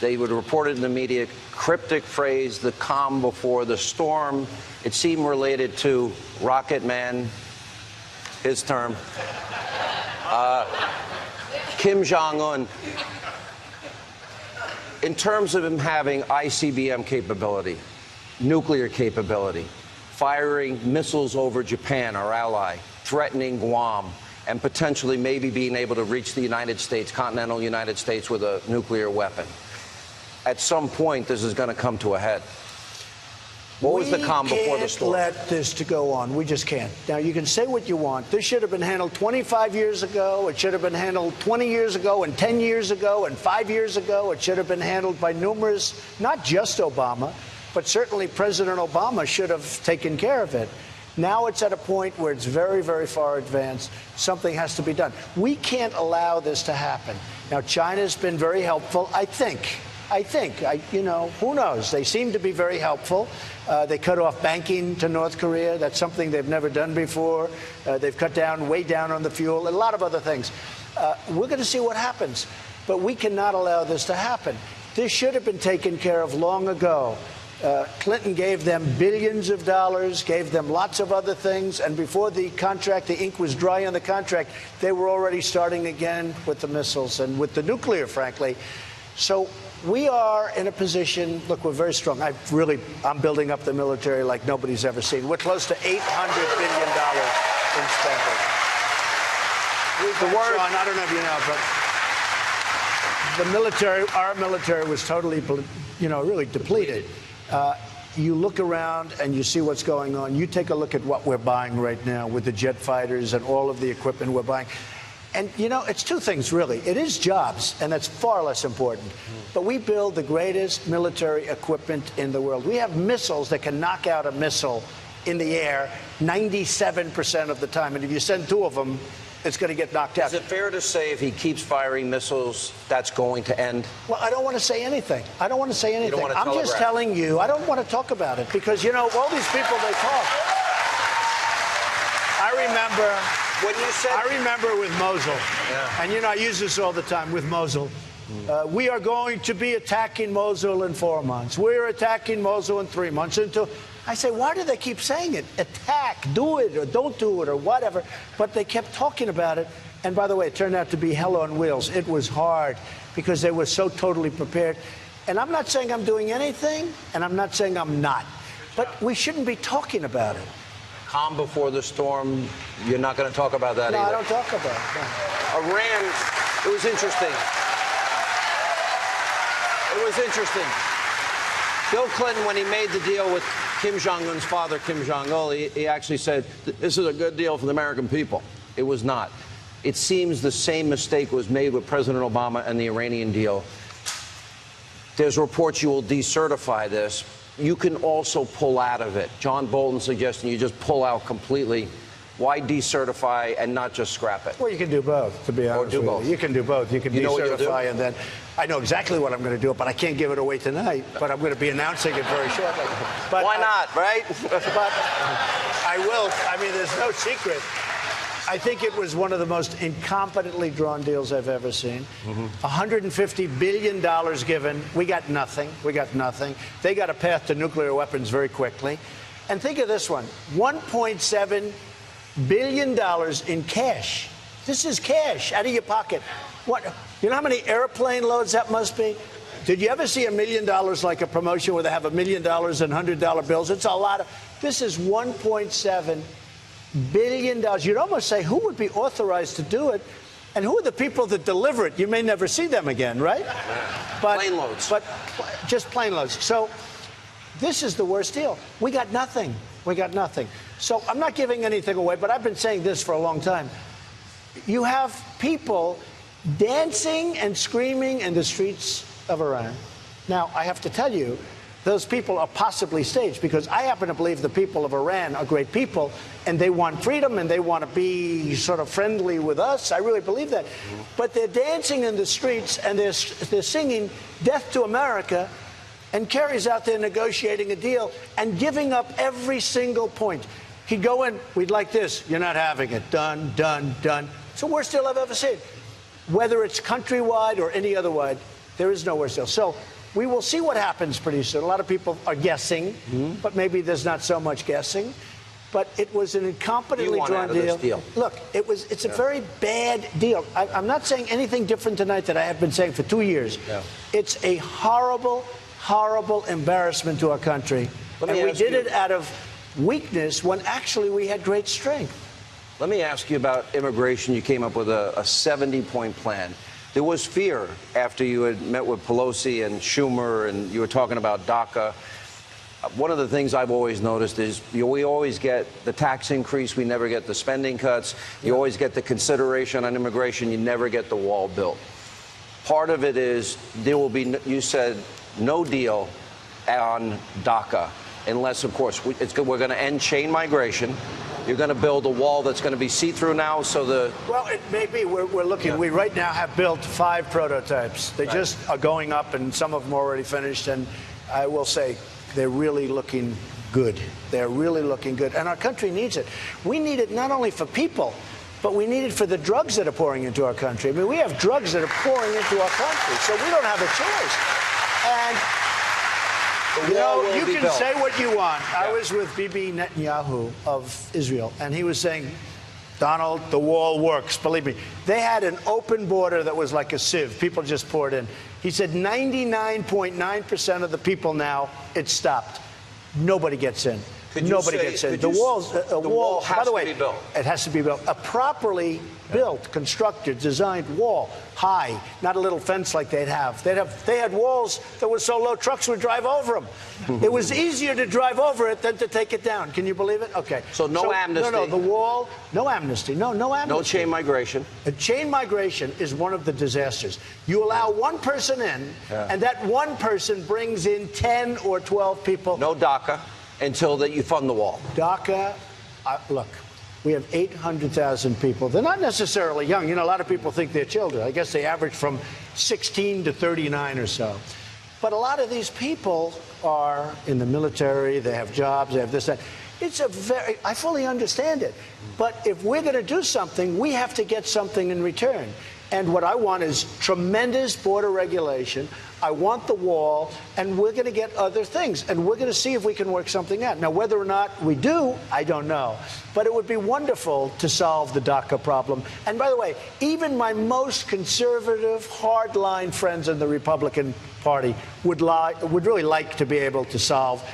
They would report it in the media, cryptic phrase, the calm before the storm. It seemed related to Rocket Man, his term. Kim Jong-un. In terms of him having ICBM capability, nuclear capability, firing missiles over Japan, our ally, threatening Guam, and potentially maybe being able to reach the United States, continental United States, with a nuclear weapon. At some point, this is going to come to a head. What was the calm before the storm? We can't let this to go on. We just can't. Now, you can say what you want. This should have been handled 25 years ago. It should have been handled 20 years ago and 10 years ago and 5 years ago. It should have been handled by numerous, not just Obama, but certainly President Obama should have taken care of it. Now it's at a point where it's very, very far advanced. Something has to be done. We can't allow this to happen. Now, China's been very helpful, I think, you know, who knows? They seem to be very helpful. They cut off banking to North Korea. That's something they've never done before. They've cut down, way down on the fuel, and a lot of other things. We're going to see what happens. But we cannot allow this to happen. This should have been taken care of long ago. Clinton gave them billions of dollars, gave them lots of other things, and before the contract, the ink was dry on the contract, they were already starting again with the missiles and with the nuclear, frankly. So we are in a position, look, we're very strong. I'm building up the military like nobody's ever seen. We're close to $800 billion in spending. Sean, I don't know if you know, but the military, our military was totally, you know, really depleted. You look around and you see what's going on. You take a look at what we're buying right now with the jet fighters and all of the equipment we're buying. And, you know, it's two things, really. It is jobs, and that's far less important. But we build the greatest military equipment in the world. We have missiles that can knock out a missile in the air 97% of the time. And if you send two of them, it's going to get knocked out. Is it fair to say if he keeps firing missiles, that's going to end? Well, I don't want to say anything. I don't want to say anything. I'm just telling you, I don't want to talk about it because, you know, all these people, they talk. I remember with Mosul, and, you know, I use this all the time with Mosul. We are going to be attacking Mosul in 4 months. We're attacking Mosul in 3 months. I say, why do they keep saying it? Attack, do it, or don't do it, or whatever. But they kept talking about it. And by the way, it turned out to be hell on wheels. It was hard because they were so totally prepared. And I'm not saying I'm doing anything, and I'm not saying I'm not. But we shouldn't be talking about it. Calm before the storm, you're not going to talk about that either? No, I don't talk about it. No. Iran, it was interesting. It was interesting. Bill Clinton, when he made the deal with Kim Jong-un's father, Kim Jong-il, he actually said, this is a good deal for the American people. It was not. It seems the same mistake was made with President Obama and the Iranian deal. There's reports you will decertify this. You can also pull out of it. John Bolton suggesting you just pull out completely. Why decertify and not just scrap it? Well, you can do both, to be honest with you. You can do both. You can decertify and then... I know exactly what I'm going to do, but I can't give it away tonight. But I'm going to be announcing it very shortly. But, why not, right? But I will. I mean, there's no secret. I think it was one of the most incompetently drawn deals I've ever seen. $150 billion given. We got nothing. We got nothing. They got a path to nuclear weapons very quickly. And think of this one. $1.7 billion in cash. This is cash out of your pocket. What? You know how many airplane loads that must be? Did you ever see $1 million like a promotion where they have $1 million in $100 bills? It's a lot of... This is $1.7 billion. You'd almost say, who would be authorized to do it? And who are the people that deliver it? You may never see them again, right? But, plane loads. But just plane loads. So this is the worst deal. We got nothing. We got nothing. So I'm not giving anything away, but I've been saying this for a long time. You have people dancing and screaming in the streets of Iran. Now, I have to tell you, those people are possibly staged because I happen to believe the people of Iran are great people and they want freedom and they want to be sort of friendly with us. I really believe that. But they're dancing in the streets and they're singing Death to America, and Kerry's out there negotiating a deal and giving up every single point. He'd go in, we'd like this, you're not having it, done, done, done. It's the worst deal I've ever seen. Whether it's countrywide or any other wide, There is no worse deal. So we will see what happens pretty soon. A lot of people are guessing, but maybe there's not so much guessing. But it was an incompetently drawn deal. Look, it's a very bad deal. I'm not saying anything different tonight that I have been saying for 2 years. Yeah. It's a horrible, horrible embarrassment to our country. And we did it out of weakness when actually we had great strength. Let me ask you about immigration. You came up with a 70-point plan. There was fear after you had met with Pelosi and Schumer and you were talking about DACA. One of the things I've always noticed is we always get the tax increase, we never get the spending cuts. You always get the consideration on immigration, you never get the wall built. Part of it is there will be, you said, no deal on DACA unless, of course, we're going to end chain migration. You're going to build a wall that's going to be see-through now, so the... Well, it may be. We're looking. Yeah. We right now have built 5 prototypes. They just are going up, and some of them are already finished. And I will say, they're really looking good. They're really looking good. And our country needs it. We need it not only for people, but we need it for the drugs that are pouring into our country. I mean, we have drugs that are pouring into our country, so we don't have a choice. And, you know, you can say what you want. Yeah. I was with Bibi Netanyahu of Israel, and he was saying, Donald, the wall works. Believe me. They had an open border that was like a sieve. People just poured in. He said 99.9% of the people now, it's stopped. Nobody gets in. Nobody gets in. The wall has to be built. It has to be built. A properly built, constructed, designed wall, high, not a little fence like they'd have. They had walls that were so low trucks would drive over them. It was easier to drive over it than to take it down. Can you believe it? Okay. So no amnesty. No, the wall, no amnesty. No amnesty. No chain migration. Chain migration is one of the disasters. You allow one person in, and that one person brings in 10 or 12 people. No DACA until that you fund the wall. DACA, look, we have 800,000 people. They're not necessarily young. You know, a lot of people think they're children. I guess they average from 16 to 39 or so. But a lot of these people are in the military. They have jobs. They have this, that. I fully understand it. But if we're going to do something, we have to get something in return. And what I want is tremendous border regulation. I want the wall, and we're going to get other things. And we're going to see if we can work something out. Now, whether or not we do, I don't know. But it would be wonderful to solve the DACA problem. And by the way, even my most conservative, hardline friends in the Republican Party would really like to be able to solve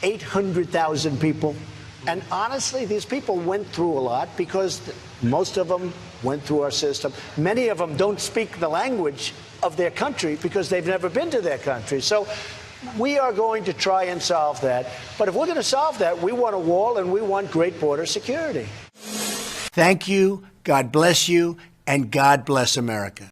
800,000 people. And honestly, these people went through a lot because most of them went through our system. Many of them don't speak the language of their country because they've never been to their country. So we are going to try and solve that. But if we're going to solve that, we want a wall and we want great border security. Thank you. God bless you. And God bless America.